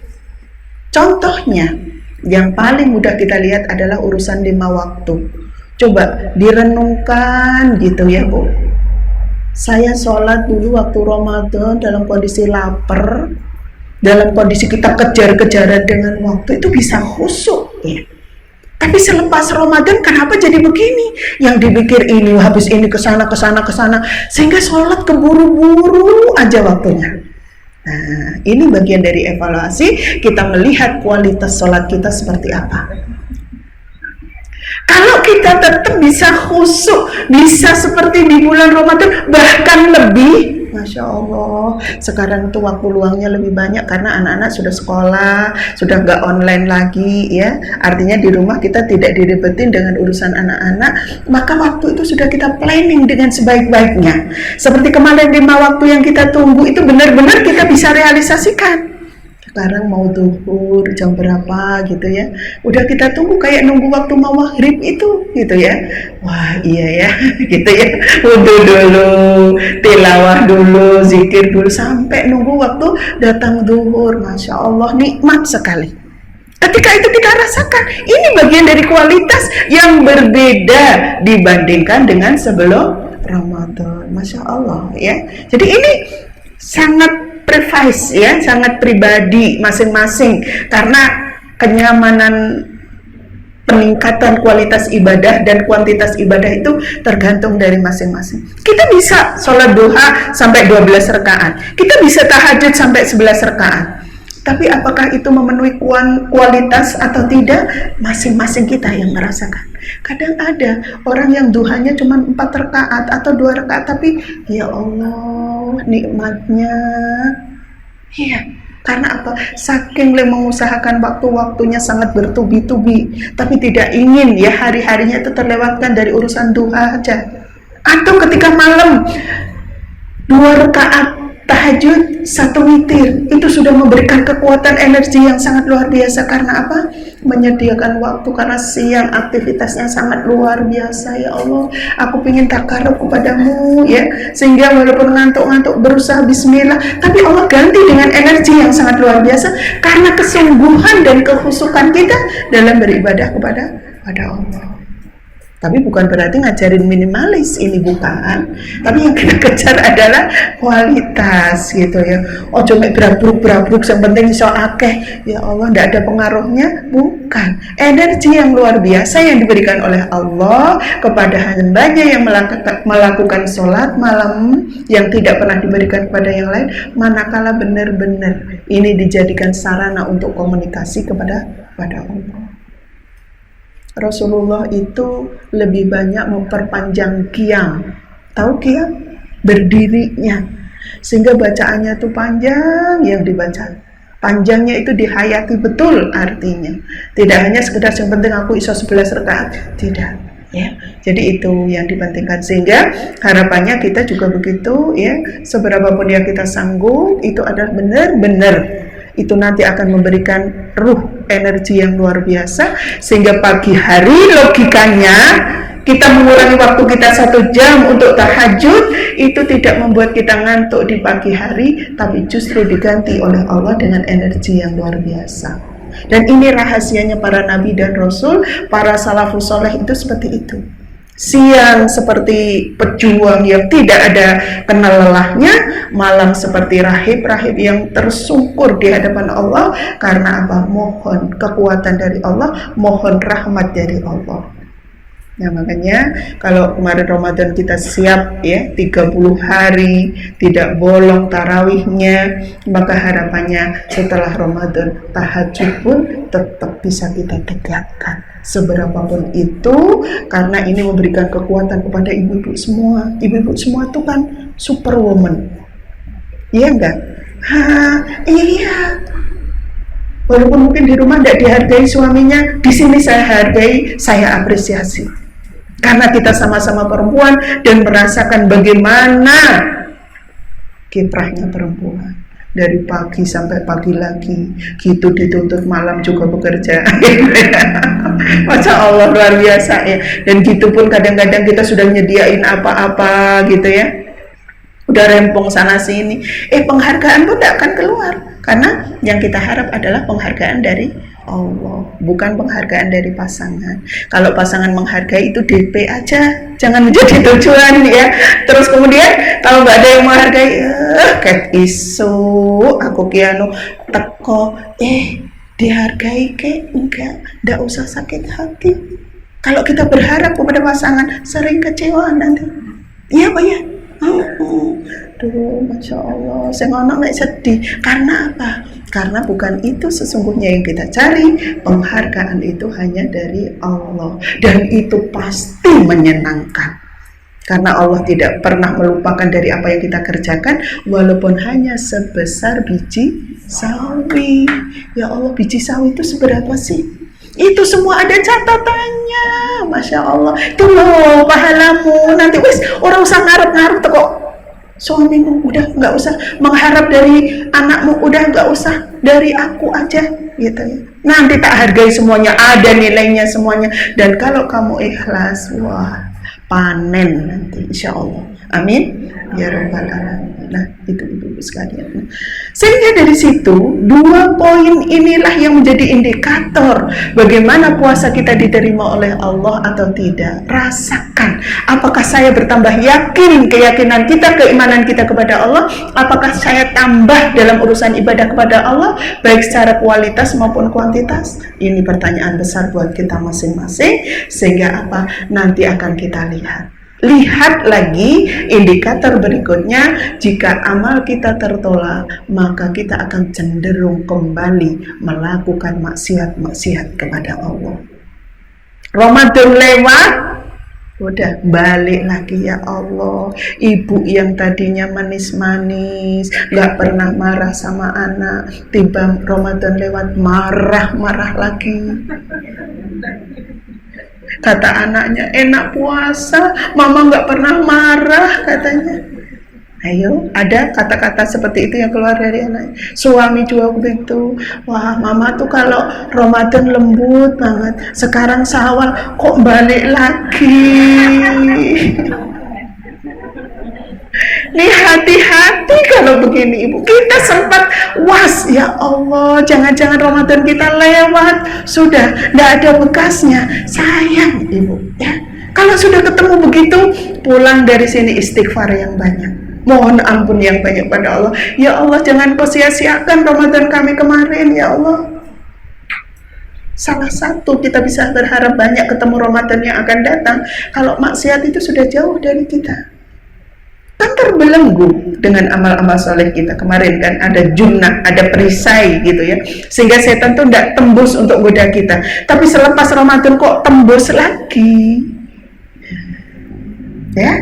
A: Contohnya yang paling mudah kita lihat adalah urusan 5 waktu. Coba direnungkan gitu ya Bu. Saya sholat dulu waktu Ramadan dalam kondisi lapar, dalam kondisi kita kejar-kejaran dengan waktu, itu bisa khusyuk ya. Tapi selepas Ramadan kenapa jadi begini? Yang dipikir ini habis ini kesana, sehingga sholat keburu-buru aja waktunya. Nah, ini bagian dari evaluasi, kita melihat kualitas sholat kita seperti apa. Kalau kita tetap bisa khusyuk, bisa seperti di bulan Ramadan, bahkan lebih, Masya Allah. Sekarang tuh waktu luangnya lebih banyak karena anak-anak sudah sekolah, sudah nggak online lagi ya. Artinya di rumah kita tidak diribetin dengan urusan anak-anak, maka waktu itu sudah kita planning dengan sebaik-baiknya. Seperti kemarin 5 waktu yang kita tunggu itu benar-benar kita bisa realisasikan. Sekarang mau zuhur jam berapa gitu ya, udah kita tunggu kayak nunggu waktu mau maghrib itu gitu ya. Wah iya ya gitu ya, wudhu dulu, tilawah dulu, zikir dulu sampai nunggu waktu datang zuhur. Masya Allah, nikmat sekali. Ketika itu kita rasakan, ini bagian dari kualitas yang berbeda dibandingkan dengan sebelum Ramadan. Masya Allah ya. Jadi ini sangat privasi ya, sangat pribadi masing-masing, karena kenyamanan peningkatan kualitas ibadah dan kuantitas ibadah itu tergantung dari masing-masing. Kita bisa sholat duha sampai 12 rakaat, kita bisa tahajud sampai 11 rakaat, tapi apakah itu memenuhi kualitas atau tidak, masing-masing kita yang merasakan. Kadang ada orang yang duhanya cuma 4 rakaat atau 2 rakaat, tapi ya Allah nikmatnya. Iya, karena apa? Saking mengusahakan waktu-waktunya sangat bertubi-tubi, tapi tidak ingin ya hari-harinya itu terlewatkan dari urusan duha aja. Atau ketika malam 2 rakaat tahajud, 1 witir, itu sudah memberikan kekuatan energi yang sangat luar biasa. Karena apa? Menyediakan waktu, karena siang aktivitasnya sangat luar biasa. Ya Allah, aku ingin takarub kepadamu ya, sehingga walaupun ngantuk-ngantuk berusaha bismillah, tapi Allah ganti dengan energi yang sangat luar biasa karena kesungguhan dan kekhusukan kita dalam beribadah kepada Allah. Tapi bukan berarti ngajarin minimalis, ini bukan. Tapi yang kita kejar adalah kualitas gitu ya. Oh cuma berabruk-berabruk, yang penting iso akeh. Ya Allah, tidak ada pengaruhnya, bukan. Energi yang luar biasa yang diberikan oleh Allah kepada hambanya yang melakukan sholat malam yang tidak pernah diberikan kepada yang lain, manakala benar-benar ini dijadikan sarana untuk komunikasi kepada Allah. Rasulullah itu lebih banyak memperpanjang qiyam. Tahu qiyam? Berdirinya. Sehingga bacaannya itu panjang yang dibaca. Panjangnya itu dihayati betul artinya. Tidak hanya sekedar yang penting aku iso 11 rakaat. Tidak. Ya. Jadi itu yang dipentingkan, sehingga harapannya kita juga begitu ya. Seberapa pun yang kita sanggup, itu adalah benar-benar itu nanti akan memberikan ruh energi yang luar biasa, sehingga pagi hari logikanya kita mengurangi waktu kita 1 jam untuk tahajud, itu tidak membuat kita ngantuk di pagi hari, tapi justru diganti oleh Allah dengan energi yang luar biasa. Dan ini rahasianya para nabi dan rasul, para salafus soleh itu seperti itu. Siang seperti pejuang yang tidak ada kenal lelahnya, malam seperti rahib-rahib yang tersungkur di hadapan Allah. Karena apa? Mohon kekuatan dari Allah, mohon rahmat dari Allah. Nah makanya kalau kemarin Ramadan kita siap ya 30 hari tidak bolong tarawihnya, maka harapannya setelah Ramadan tahajud pun tetap bisa kita tegakkan seberapapun itu, karena ini memberikan kekuatan kepada ibu-ibu semua. Ibu-ibu semua itu kan superwoman, iya enggak? Iya. Walaupun mungkin di rumah tidak dihargai suaminya, di sini saya hargai, saya apresiasi. Karena kita sama-sama perempuan dan merasakan bagaimana kiprahnya perempuan. Dari pagi sampai pagi lagi, gitu dituntut malam juga bekerja. Masya Allah, luar biasa ya. Dan gitu pun kadang-kadang kita sudah nyediain apa-apa gitu ya. Udah rempong sana sini. Penghargaan pun tidak akan keluar. Karena yang kita harap adalah penghargaan dari Allah, bukan penghargaan dari pasangan. Kalau pasangan menghargai itu DP aja, jangan menjadi tujuan ya. Terus kemudian kalau nggak ada yang menghargai, ket isu, aku kiano teko, dihargai ke enggak usah sakit hati. Kalau kita berharap kepada pasangan, sering kecewa nanti. Iya Pak ya. Duh, Masya Allah, saya ngono nggak sedih. Karena apa? Karena bukan itu sesungguhnya yang kita cari. Penghargaan itu hanya dari Allah, dan itu pasti menyenangkan. Karena Allah tidak pernah melupakan dari apa yang kita kerjakan, walaupun hanya sebesar biji sawi. Ya Allah, biji sawi itu seberapa sih? Itu semua ada catatannya. Masya Allah. Itu loh pahalamu. Nanti wis orang usah ngarep-ngarep kok. Suamimu udah nggak usah mengharap dari anakmu, udah nggak usah dari aku aja gitu ya. Nanti tak hargai semuanya, ada nilainya semuanya. Dan kalau kamu ikhlas, wah, panen nanti insya Allah. Amin ya rabbal alamin. Nah, itu ibu-ibu sekalian. Sehingga dari situ 2 poin inilah yang menjadi indikator bagaimana puasa kita diterima oleh Allah atau tidak. Rasakan, apakah saya bertambah yakin keyakinan kita, keimanan kita kepada Allah, apakah saya tambah dalam urusan ibadah kepada Allah, baik secara kualitas maupun kuantitas. Ini pertanyaan besar buat kita masing-masing, sehingga apa nanti akan kita lihat. Lihat lagi indikator berikutnya, jika amal kita tertolak, maka kita akan cenderung kembali melakukan maksiat-maksiat kepada Allah. Ramadan lewat, udah balik lagi, ya Allah. Ibu yang tadinya manis-manis, gak pernah marah sama anak, tiba Ramadan lewat marah-marah lagi. Kata anaknya, enak puasa, mama nggak pernah marah katanya. Ayo, ada kata-kata seperti itu yang keluar dari anak. Suami juga begitu. Wah, mama tuh kalau Ramadan lembut banget. Sekarang Syawal kok balik lagi. Nih hati-hati kalau begini ibu. Kita sempat was, ya Allah, jangan-jangan Ramadan kita lewat, sudah tidak ada bekasnya. Sayang ibu ya. Kalau sudah ketemu begitu, pulang dari sini istighfar yang banyak, mohon ampun yang banyak pada Allah. Ya Allah, jangan kau sia-siakan Ramadan kami kemarin, ya Allah. Salah satu kita bisa berharap banyak ketemu Ramadan yang akan datang kalau maksiat itu sudah jauh dari kita. Kan terbelenggu dengan amal-amal soleh kita. Kemarin kan ada junnah, ada perisai gitu ya, sehingga setan tuh tidak tembus untuk goda kita. Tapi selepas Ramadan kok tembus lagi ya.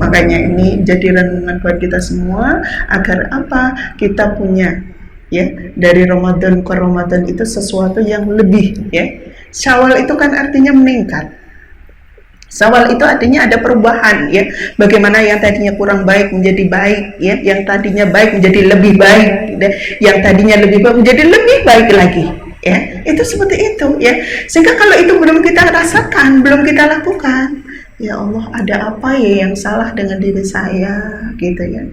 A: Makanya ini jadi renungan buat kita semua, agar apa, kita punya ya dari Ramadan ke Ramadan itu sesuatu yang lebih ya. Syawal itu kan artinya meningkat. Syawal itu artinya ada perubahan ya. Bagaimana yang tadinya kurang baik menjadi baik ya, yang tadinya baik menjadi lebih baik ya? Yang tadinya lebih baik menjadi lebih baik lagi ya. Itu seperti itu ya. Sehingga kalau itu belum kita rasakan, belum kita lakukan, ya Allah, ada apa ya yang salah dengan diri saya gitu ya.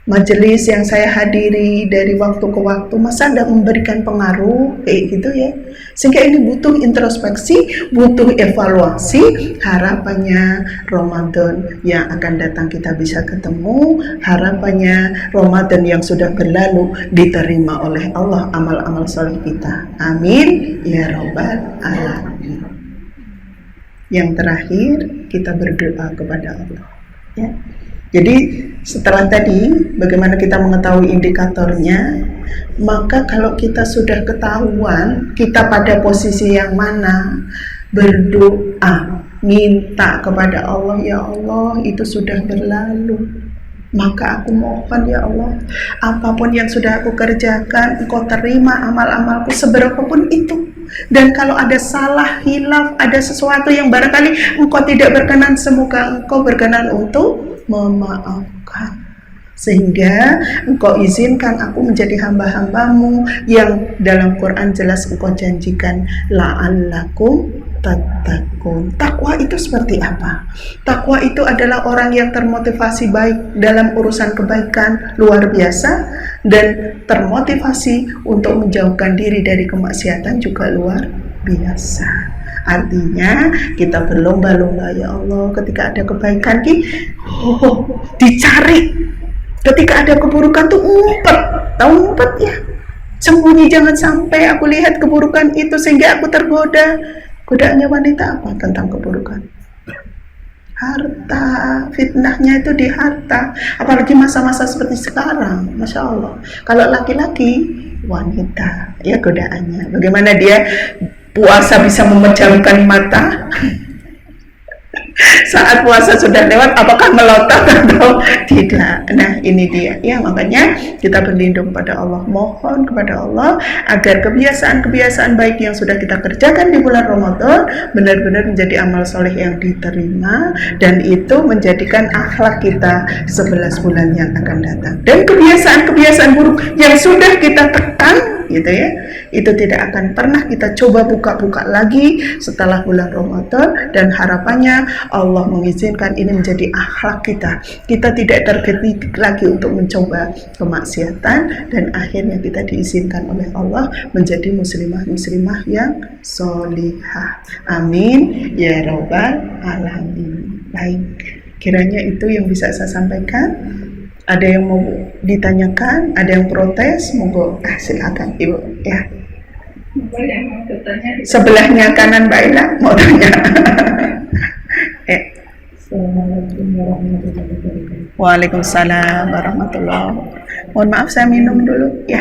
A: Majelis yang saya hadiri dari waktu ke waktu, masa tidak memberikan pengaruh kayak gitu ya. Sehingga ini butuh introspeksi, butuh evaluasi. Harapannya Ramadan yang akan datang kita bisa ketemu. Harapannya Ramadan yang sudah berlalu diterima oleh Allah amal-amal soleh kita. Amin ya rabbal alamin. Yang terakhir, kita berdoa kepada Allah ya. Jadi setelah tadi bagaimana kita mengetahui indikatornya, maka kalau kita sudah ketahuan kita pada posisi yang mana, berdoa, minta kepada Allah, ya Allah, itu sudah berlalu, maka aku mohon ya Allah, apapun yang sudah aku kerjakan, Engkau terima amal-amalku seberapapun itu. Dan kalau ada salah, hilaf, ada sesuatu yang barangkali Engkau tidak berkenan, semoga Engkau berkenan untuk memaafkan, sehingga Engkau izinkan aku menjadi hamba-hambamu yang dalam Quran jelas Engkau janjikan la'allakum tattaqun. Takwa itu seperti apa? Takwa itu adalah orang yang termotivasi baik dalam urusan kebaikan luar biasa, dan termotivasi untuk menjauhkan diri dari kemaksiatan juga luar biasa. Artinya kita berlomba-lomba, ya Allah, ketika ada kebaikan dicari, ketika ada keburukan tuh ngumpet, tahu ngumpet ya, sembunyi, jangan sampai aku lihat keburukan itu sehingga aku tergoda. Godaannya wanita apa tentang keburukan? Harta, fitnahnya itu di harta, apalagi masa-masa seperti sekarang, Masya Allah. Kalau laki-laki, wanita ya godaannya, bagaimana dia puasa bisa memejamkan mata, saat puasa sudah lewat, apakah melotot atau tidak? Nah, ini dia ya, makanya kita berlindung pada Allah, mohon kepada Allah agar kebiasaan-kebiasaan baik yang sudah kita kerjakan di bulan Ramadan benar-benar menjadi amal soleh yang diterima, dan itu menjadikan akhlak kita 11 bulan yang akan datang. Dan kebiasaan-kebiasaan buruk yang sudah kita tekan gitu ya, itu tidak akan pernah kita coba buka-buka lagi setelah bulan Ramadan, dan harapannya Allah mengizinkan ini menjadi akhlak kita. Kita tidak terketik lagi untuk mencoba kemaksiatan, dan akhirnya kita diizinkan oleh Allah menjadi muslimah-muslimah yang solihah. Amin ya rabbal alamin. Baik, kiranya itu yang bisa saya sampaikan. Ada yang mau ditanyakan, ada yang protes, monggo silakan Ibu ya. Sebelahnya kanan Mbak Ila mau tanya.
B: Assalamualaikum warahmatullahi wabarakatuh.
A: Waalaikumsalam warahmatullahi wabarakatuh. Mohon maaf saya minum dulu ya.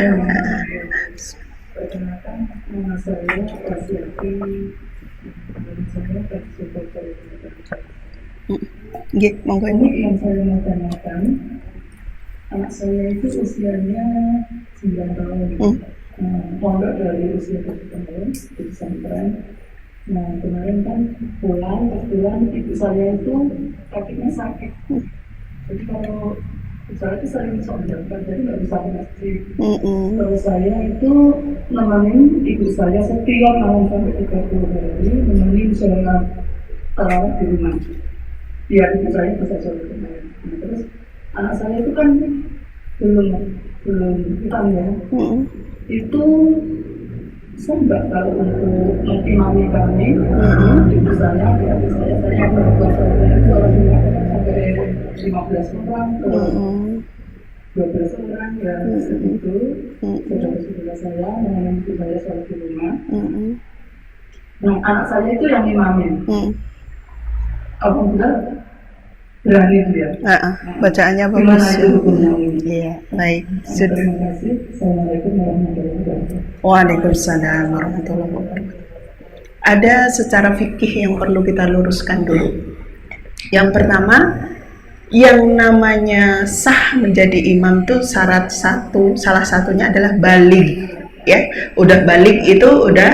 B: Perkenalkan, nama saya Prasyati. Saya
A: Nggih, monggo Ibu.
B: yang saya mau tanyakan, anak saya itu usianya 9 tahun. Pondok dari usia 7 tahun di pesantren. Nah, kemarin kan pulang ibu saya itu kakinya sakit. Jadi kalau saya itu sering sok berangkat, jadi nggak bisa ke masjid. Kalau saya itu nemenin ibu saya setiap malam sampai 30 hari, nemenin sholat tarawih di rumah. Biar ibu saya bisa sholat kemarin. Nah, terus anak saya itu kan belum hitam ya. Itu saya kalau untuk mengimami kami, ibu saya, adik saya berpuasa itu orangnya sampai 15 orang ke 12 orang ya segitu. Saudara-saudara saya mengenai ibu saya sholat di rumah. Nah, anak saya itu yang imamin. Alhamdulillah berani dia.
A: Bacaannya bagus. Iya, baik.
B: Terima kasih. Assalamualaikum warahmatullahi wabarakatuh.
A: Waalaikumsalam warahmatullahi wabarakatuh. Ada secara fikih yang perlu kita luruskan dulu. Yang pertama, yang namanya sah menjadi imam tuh salah satunya adalah baligh, ya. Udah baligh itu udah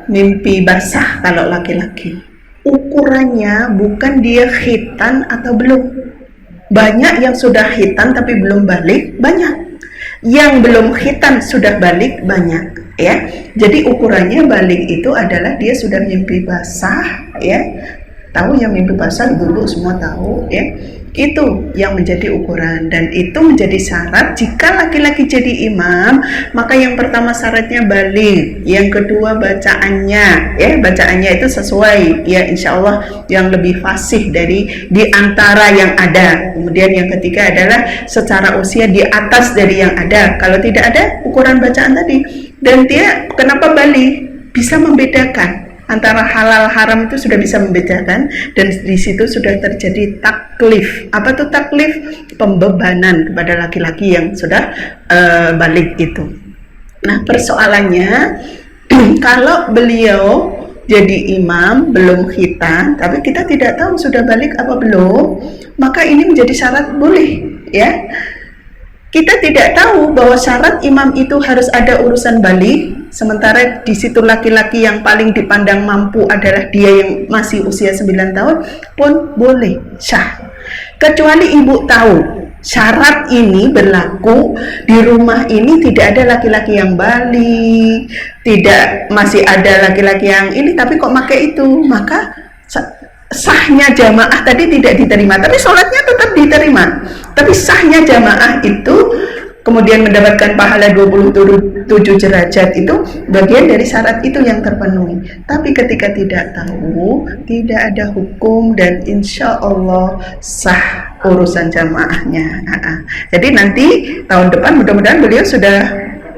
A: mimpi basah kalau laki-laki. Ukurannya bukan dia khitan atau belum. Banyak yang sudah khitan tapi belum balik, banyak. Yang belum khitan sudah balik, banyak ya. Jadi ukurannya balik itu adalah dia sudah mimpi basah ya. Tahu yang mimpi basah, ibu-ibu semua tahu ya. Itu yang menjadi ukuran, dan itu menjadi syarat jika laki-laki jadi imam. Maka yang pertama syaratnya baligh, yang kedua bacaannya ya, bacaannya itu sesuai ya, insya Allah yang lebih fasih dari di antara yang ada. Kemudian yang ketiga adalah secara usia di atas dari yang ada, kalau tidak ada ukuran bacaan tadi. Dan dia kenapa baligh? Bisa membedakan antara halal haram, itu sudah bisa membedakan, dan di situ sudah terjadi taklif. Apa tuh taklif? Pembebanan kepada laki-laki yang sudah balik itu. Nah, persoalannya kalau beliau jadi imam belum khitan, tapi kita tidak tahu sudah balik apa belum, maka ini menjadi syarat boleh ya. Kita tidak tahu bahwa syarat imam itu harus ada urusan balik, sementara di situ laki-laki yang paling dipandang mampu adalah dia yang masih usia 9 tahun, pun boleh sah. Kecuali ibu tahu syarat ini berlaku di rumah ini, tidak ada laki-laki yang balik, tidak masih ada laki-laki yang ini, tapi kok pakai itu, maka sahnya jamaah tadi tidak diterima, tapi sholatnya tetap diterima. Tapi sahnya jamaah itu kemudian mendapatkan pahala 27 derajat, itu bagian dari syarat itu yang terpenuhi. Tapi ketika tidak tahu, tidak ada hukum, dan insya Allah sah urusan jamaahnya. Jadi nanti tahun depan mudah-mudahan beliau sudah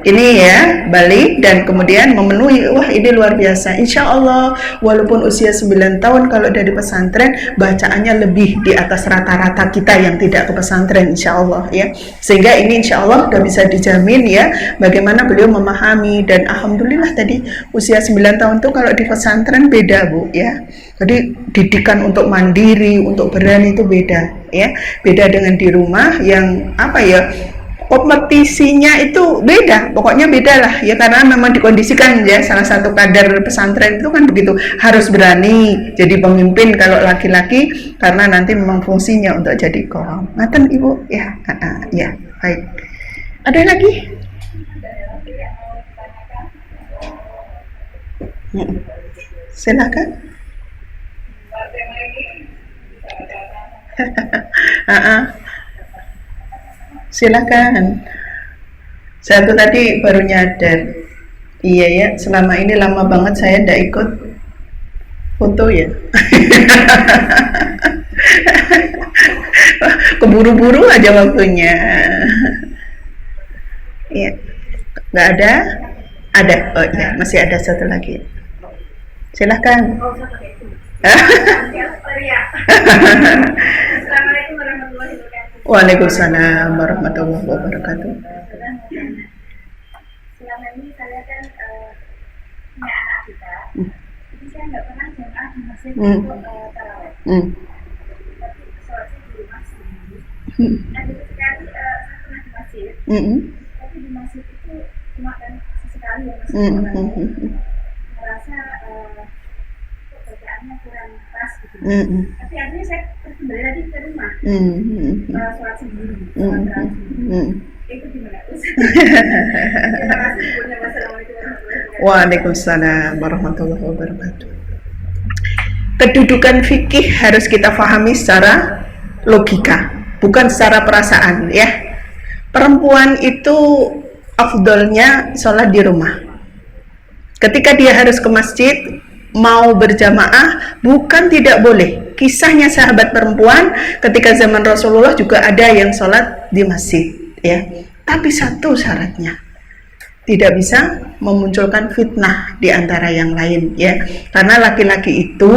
A: ini ya, balik dan kemudian memenuhi. Wah, ini luar biasa. Insya Allah walaupun usia 9 tahun kalau dari pesantren bacaannya lebih di atas rata-rata kita yang tidak ke pesantren, insya Allah ya. Sehingga ini insya Allah sudah bisa dijamin ya bagaimana beliau memahami. Dan alhamdulillah tadi usia 9 tahun tuh kalau di pesantren beda Bu ya. Jadi didikan untuk mandiri, untuk berani itu beda ya. Beda dengan di rumah yang apa ya, kompetisinya itu beda, pokoknya beda lah ya, karena memang dikondisikan ya, salah satu kadar pesantren itu kan begitu, harus berani jadi pemimpin kalau laki-laki karena nanti memang fungsinya untuk jadi kolam. Ngaten Ibu ya. Ya baik, ada lagi? Silakan. Silakan. Saya tuh tadi baru nyadar, iya ya, selama ini lama banget saya ndak ikut foto ya. Keburu-buru aja waktunya. Iya, nggak ada? Ada, oh ya, masih ada satu lagi. Silakan.
C: Assalamualaikum warahmatullahi wabarakatuh.
A: Waalaikumsalam warahmatullahi wabarakatuh.
C: Selama ini saya kan punya anak kita, jadi saya nggak pernah jamaah di masjid untuk tarawih. Tapi sholatnya di rumah sendiri. Nah, sekali saya pernah di masjid, tapi di masjid itu cuma kan sesekali ya masjid merasa bacaannya kurang pas gitu. Tapi akhirnya saya kembali lagi ke rumah, sholat sendiri, sholat terawih sendiri. Itu gimana? Terima kasih. Wassalamualaikum warahmatullahi wabarakatuh.
A: Waalaikumsalam warahmatullahi wabarakatuh. Kedudukan fikih harus kita pahami secara logika, bukan secara perasaan ya. Perempuan itu afdolnya sholat di rumah. Ketika dia harus ke masjid, mau berjamaah, bukan tidak boleh. Kisahnya sahabat perempuan ketika zaman Rasulullah juga ada yang sholat di masjid ya. Tapi satu syaratnya, tidak bisa memunculkan fitnah di antara yang lain ya. Karena laki-laki itu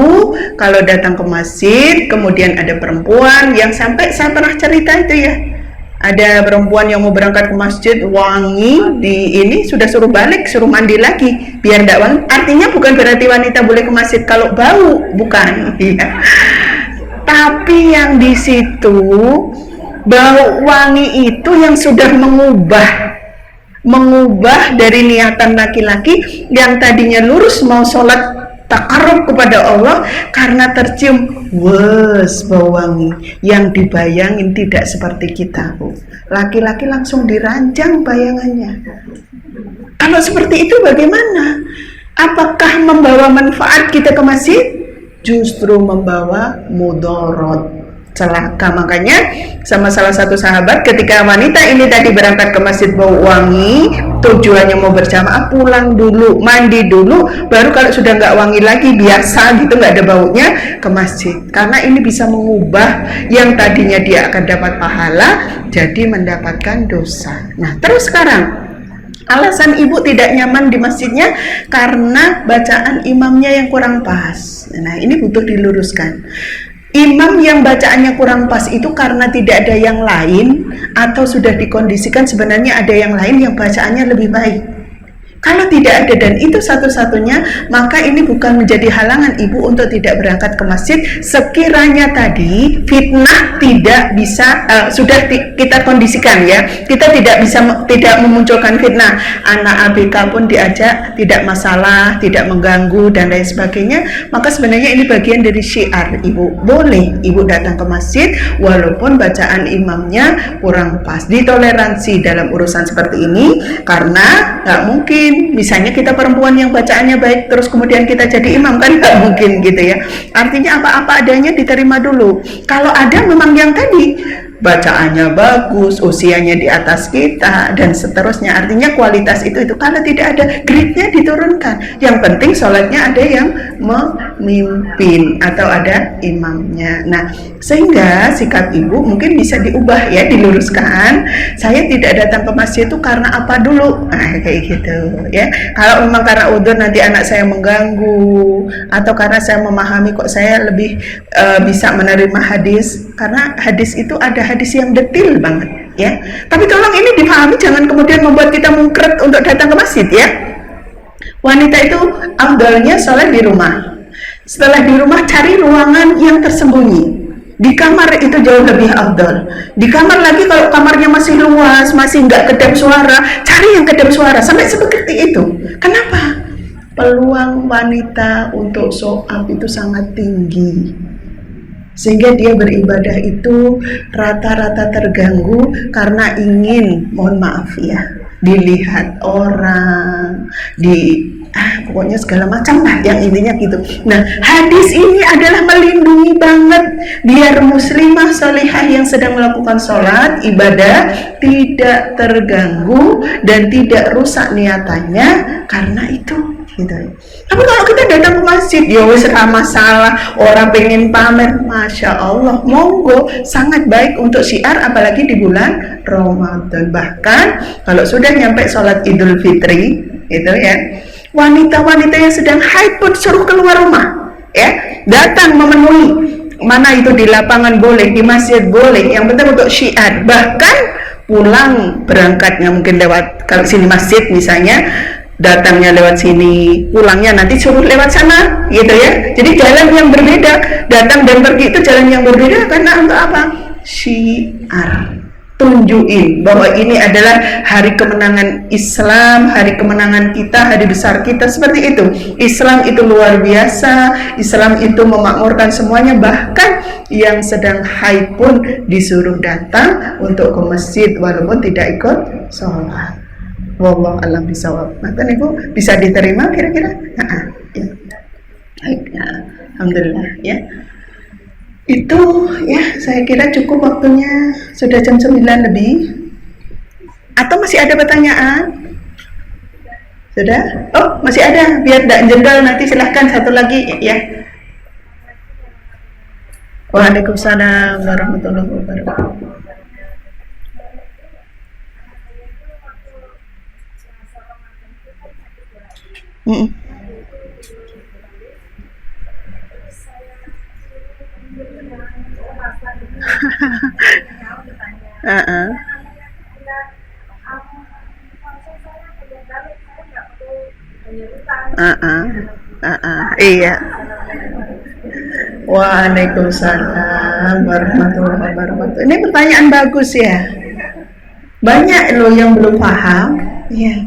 A: kalau datang ke masjid, kemudian ada perempuan yang sampai saya pernah cerita itu ya. Ada perempuan yang mau berangkat ke masjid wangi, di ini sudah suruh balik, suruh mandi lagi biar tidak wangi. Artinya bukan berarti wanita boleh ke masjid kalau bau, bukan ya. Tapi yang di situ bau wangi itu yang sudah mengubah dari niatan laki-laki yang tadinya lurus mau sholat takarrub kepada Allah, karena tercium bau wangi yang dibayangin tidak seperti kita Bu. Laki-laki langsung dirancang bayangannya. Kalau seperti itu bagaimana? Apakah membawa manfaat kita ke masjid? Justru membawa mudarat, celaka. Makanya sama salah satu sahabat, ketika wanita ini tadi berangkat ke masjid bau wangi, tujuannya mau berjamaah, pulang dulu, mandi dulu, baru kalau sudah nggak wangi lagi, biasa gitu, nggak ada baunya, ke masjid. Karena ini bisa mengubah yang tadinya dia akan dapat pahala jadi mendapatkan dosa. Nah, terus sekarang alasan ibu tidak nyaman di masjidnya karena bacaan imamnya yang kurang pas. Nah, ini butuh diluruskan. Imam yang bacaannya kurang pas itu karena tidak ada yang lain atau sudah dikondisikan sebenarnya ada yang lain yang bacaannya lebih baik. Kalau tidak ada dan itu satu-satunya, maka ini bukan menjadi halangan ibu untuk tidak berangkat ke masjid sekiranya tadi fitnah tidak bisa, sudah kita kondisikan ya, kita tidak memunculkan fitnah. Anak ABK pun diajak, tidak masalah, tidak mengganggu dan lain sebagainya. Maka sebenarnya ini bagian dari syiar ibu. Boleh ibu datang ke masjid walaupun bacaan imamnya kurang pas. Ditoleransi dalam urusan seperti ini karena nggak mungkin misalnya kita perempuan yang bacaannya baik terus kemudian kita jadi imam, kan nggak mungkin gitu ya. Artinya apa-apa adanya diterima dulu. Kalau ada memang yang tadi bacaannya bagus, usianya di atas kita dan seterusnya, artinya kualitas itu kalau tidak ada, grade-nya diturunkan. Yang penting sholatnya ada yang memimpin atau ada imamnya. Nah, Sehingga sikap ibu mungkin bisa diubah ya, diluruskan. Saya tidak datang ke masjid itu karena apa dulu? Nah, kayak gitu ya. Kalau memang karena udzur nanti anak saya mengganggu, atau karena saya memahami kok saya lebih bisa menerima hadis, karena hadis itu ada hadis yang detil banget ya. Tapi tolong ini dipahami, jangan kemudian membuat kita mungkret untuk datang ke masjid ya. Wanita itu afdalnya sholat di rumah. Setelah di rumah cari ruangan yang tersembunyi. Di kamar itu jauh lebih afdal. Di kamar lagi kalau kamarnya masih luas, masih nggak kedap suara, cari yang kedap suara, sampai seperti itu. Kenapa? Peluang wanita untuk sholat itu sangat tinggi. Sehingga dia beribadah itu rata-rata terganggu karena ingin, mohon maaf ya, dilihat orang, pokoknya segala macam lah yang intinya gitu. Nah, hadis ini adalah melindungi banget biar muslimah salihah yang sedang melakukan sholat, ibadah tidak terganggu dan tidak rusak niatannya karena itu gitu. Tapi kalau kita datang ke masjid, ya wis ra masalah, orang pengen pamer, masya Allah, monggo, sangat baik untuk syiar apalagi di bulan Ramadan. Bahkan kalau sudah nyampe sholat Idul Fitri gitu ya, wanita-wanita yang sedang haid pun suruh keluar rumah ya, datang memenuhi, mana itu di lapangan boleh, di masjid boleh, yang penting untuk syiar. Bahkan pulang berangkatnya mungkin lewat, kalau sini masjid misalnya, datangnya lewat sini, pulangnya nanti suruh lewat sana gitu ya. Jadi jalan yang berbeda, datang dan pergi itu jalan yang berbeda karena untuk apa? Syiar. Tunjukin bahwa ini adalah hari kemenangan Islam, hari kemenangan kita, hari besar kita, seperti itu. Islam itu luar biasa, Islam itu memakmurkan semuanya, bahkan yang sedang haid pun disuruh datang untuk ke masjid walaupun tidak ikut sholat. Wallahu a'lam bishawab. Maka Ibu bisa diterima kira-kira? Ya. Baik, ya. Alhamdulillah ya. Itu ya, saya kira cukup waktunya, sudah jam 9 lebih. Atau masih ada pertanyaan? Sudah? Oh, masih ada. Biar tidak jendal nanti, silahkan satu lagi ya. Waalaikumsalam warahmatullahi wabarakatuh. Iya. Waalaikumsalam warahmatullahi wabarakatuh. Ini pertanyaan bagus ya. Banyak loh yang belum paham. Ya.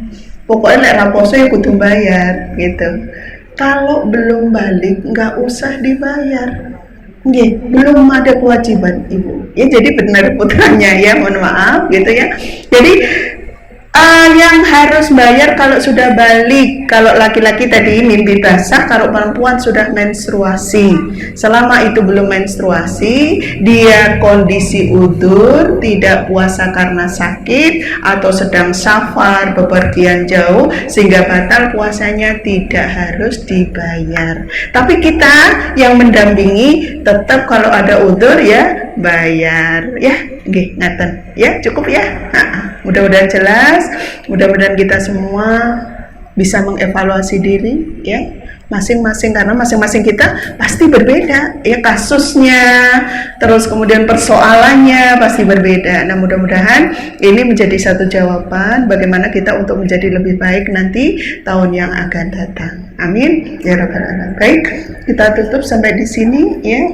A: Pokoknya lek raposo ya kudu bayar gitu. Kalau belum balik nggak usah dibayar. Belum ada kewajiban Ibu. Ya jadi benar putranya ya, mohon maaf gitu ya. Jadi yang harus bayar kalau sudah balik, kalau laki-laki tadi mimpi basah, kalau perempuan sudah menstruasi. Selama itu belum menstruasi, dia kondisi udzur, tidak puasa karena sakit atau sedang safar, bepergian jauh sehingga batal puasanya, tidak harus dibayar. Tapi kita yang mendampingi tetap kalau ada udzur ya bayar ya. Nggih, ngaten ya, cukup ya. Mudah-mudahan jelas, mudah-mudahan kita semua bisa mengevaluasi diri ya masing-masing, karena masing-masing kita pasti berbeda ya kasusnya, terus kemudian persoalannya pasti berbeda. Nah, mudah-mudahan ini menjadi satu jawaban bagaimana kita untuk menjadi lebih baik nanti tahun yang akan datang. Amin ya rabbal alamin. Baik, kita tutup sampai di sini ya.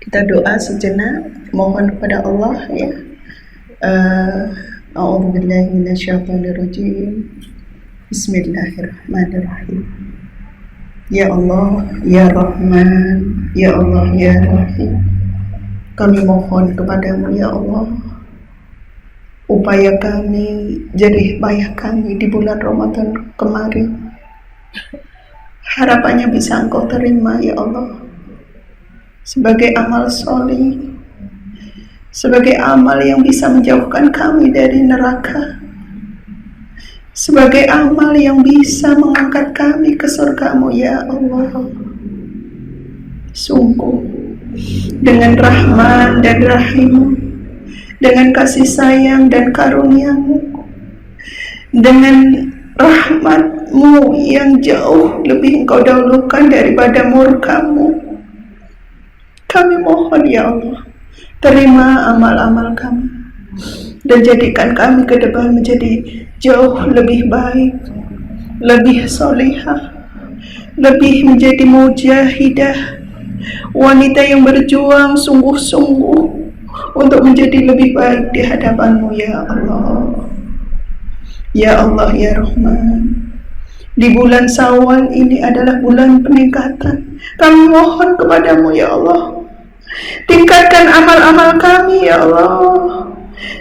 A: Kita doa sejenak, mohon kepada Allah ya. A'udzubillahi minasyaitonirrajim. Bismillahirrahmanirrahim. Ya Allah, ya Rahman, ya Allah, ya Rahim. Kami mohon kepadamu ya Allah, upaya kami, jerih payah kami di bulan Ramadan kemarin, harapannya bisa Engkau terima ya Allah, sebagai amal solih, sebagai amal yang bisa menjauhkan kami dari neraka, sebagai amal yang bisa mengangkat kami ke surga-Mu ya Allah. Sungguh dengan Rahman dan Rahim, dengan kasih sayang dan karunia-Mu, dengan rahmat-Mu yang jauh lebih Engkau dahulukan daripada murka-Mu. Kami mohon ya Allah, terima amal-amal kami dan jadikan kami ke depan menjadi jauh lebih baik, lebih solihah, lebih menjadi mujahidah, wanita yang berjuang sungguh-sungguh untuk menjadi lebih baik di hadapan-Mu ya Allah. Ya Allah ya Rahman, di bulan Syawal ini adalah bulan peningkatan. Kami mohon kepadamu ya Allah, tingkatkan amal-amal kami ya Allah.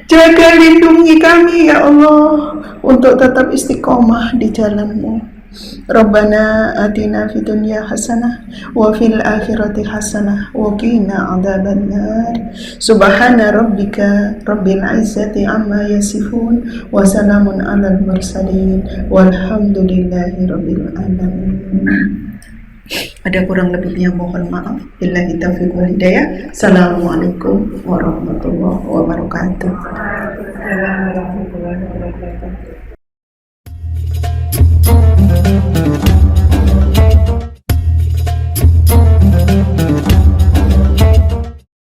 A: Jaga lindungi kami ya Allah untuk tetap istiqomah di jalan-Mu. Rabbana atina fid dunya hasanah wa fil akhirati hasanah wa qina adzabannar. Subhana rabbika rabbil izzati amma yasifun wa salamun alal mursalin walhamdulillahi rabbil alamin. Ada kurang lebihnya mohon maaf. Billahi taufiq wal hidayah. Assalamualaikum warahmatullahi wabarakatuh.
B: Assalamualaikum warahmatullahi wabarakatuh.